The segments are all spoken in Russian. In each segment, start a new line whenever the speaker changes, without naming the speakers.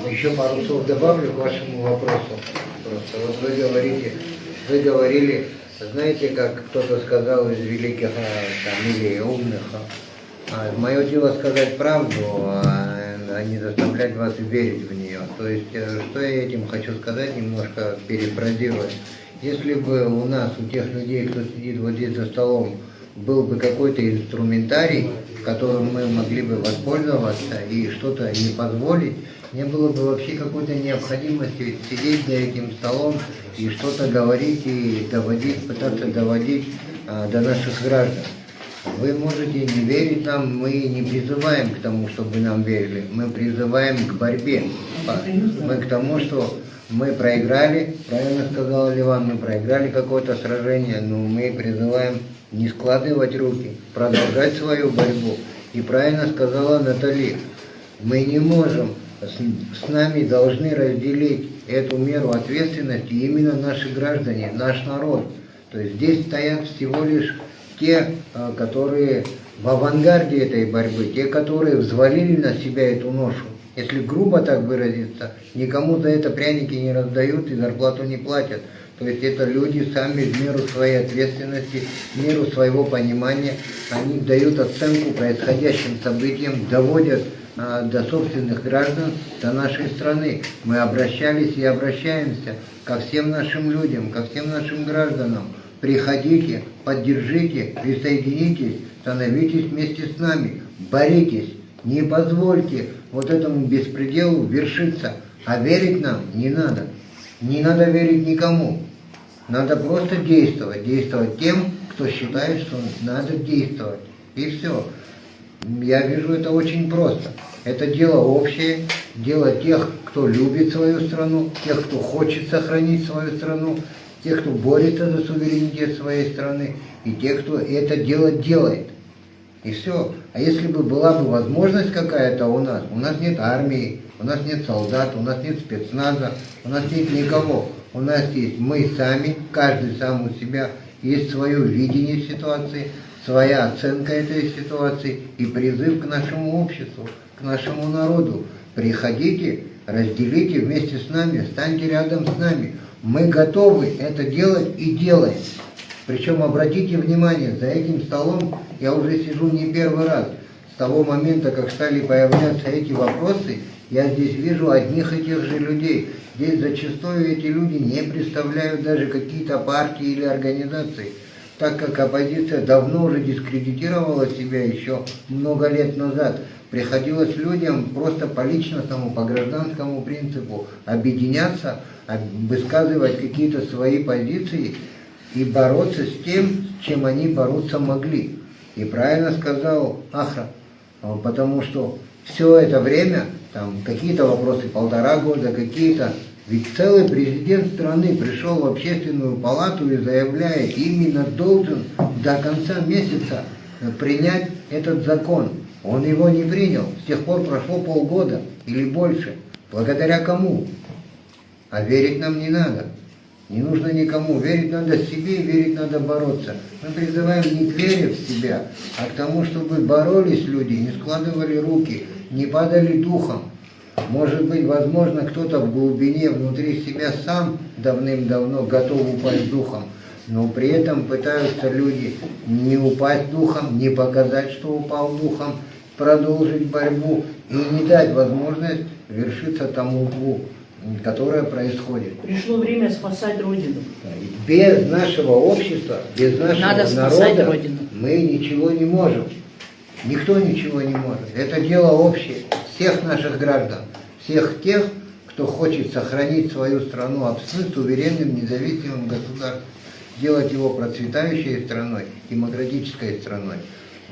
Еще пару слов добавлю к вашему вопросу. Просто вот вы говорили, знаете, как кто-то сказал из великих там, или умных, мое дело сказать правду, а не заставлять вас верить в нее. То есть, что я этим хочу сказать, немножко перефразировать. Если бы у нас, у тех людей, кто сидит вот здесь за столом, был бы какой-то инструментарий, которым мы могли бы воспользоваться и что-то не позволить, не было бы вообще какой-то необходимости сидеть за этим столом и что-то говорить и доводить, пытаться доводить до наших граждан. Вы можете не верить нам, мы не призываем к тому, чтобы нам верили, мы призываем к борьбе. Мы к тому, что мы проиграли, правильно сказал Ливан, мы проиграли какое-то сражение, но мы призываем не складывать руки, продолжать свою борьбу. И правильно сказала Натали, мы не можем, с нами должны разделить эту меру ответственности именно наши граждане, наш народ. То есть здесь стоят всего лишь те, которые в авангарде этой борьбы, те, которые взвалили на себя эту ношу. Если грубо так выразиться, никому за это пряники не раздают и зарплату не платят. То есть это люди сами в меру своей ответственности, в меру своего понимания, они дают оценку происходящим событиям, доводят до собственных граждан, до нашей страны. Мы обращались и обращаемся ко всем нашим людям, ко всем нашим гражданам. Приходите, поддержите, присоединитесь, становитесь вместе с нами, боритесь, не позвольте вот этому беспределу вершиться. А верить нам не надо. Не надо верить никому. Надо просто действовать. Действовать тем, кто считает, что надо действовать. И все. Я вижу это очень просто. Это дело общее, дело тех, кто любит свою страну, тех, кто хочет сохранить свою страну, тех, кто борется за суверенитет своей страны, и тех, кто это дело делает. И все. А если бы была бы возможность какая-то у нас нет армии, у нас нет солдат, у нас нет спецназа, у нас нет никого. У нас есть мы сами, каждый сам у себя, есть свое видение ситуации, своя оценка этой ситуации и призыв к нашему обществу, к нашему народу. Приходите, разделите вместе с нами, станьте рядом с нами. Мы готовы это делать и делаем. Причем обратите внимание, за этим столом я уже сижу не первый раз. С того момента, как стали появляться эти вопросы, я здесь вижу одних и тех же людей. Здесь зачастую эти люди не представляют даже какие-то партии или организации, так как оппозиция давно уже дискредитировала себя еще много лет назад. Приходилось людям просто по личностному, по гражданскому принципу объединяться, высказывать какие-то свои позиции и бороться с тем, с чем они бороться могли. И правильно сказал Ахра, потому что все это время, там какие-то вопросы 1,5 года, какие-то, ведь целый президент страны пришел в общественную палату и заявляет, именно должен до конца месяца принять этот закон. Он его не принял, с тех пор прошло полгода или больше. Благодаря кому? А верить нам не надо. Не нужно никому. Верить надо себе, верить надо бороться. Мы призываем не к вере в себя, а к тому, чтобы боролись люди, не складывали руки, не падали духом. Может быть, возможно, кто-то в глубине внутри себя сам давным-давно готов упасть духом, но при этом пытаются люди не упасть духом, не показать, что упал духом, продолжить борьбу и не дать возможность вершиться тому злу, которое происходит.
Пришло время спасать Родину.
Без нашего общества, без нашего народа
Родину.
мы ничего не можем. Никто ничего не может. Это дело общее всех наших граждан, всех тех, кто хочет сохранить свою страну суверенным, независимым государством, сделать его процветающей страной, демократической страной.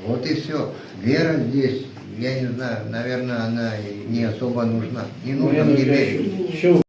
Вот и все. Вера здесь, я не знаю, наверное, она не особо нужна. Не нужно мне верить.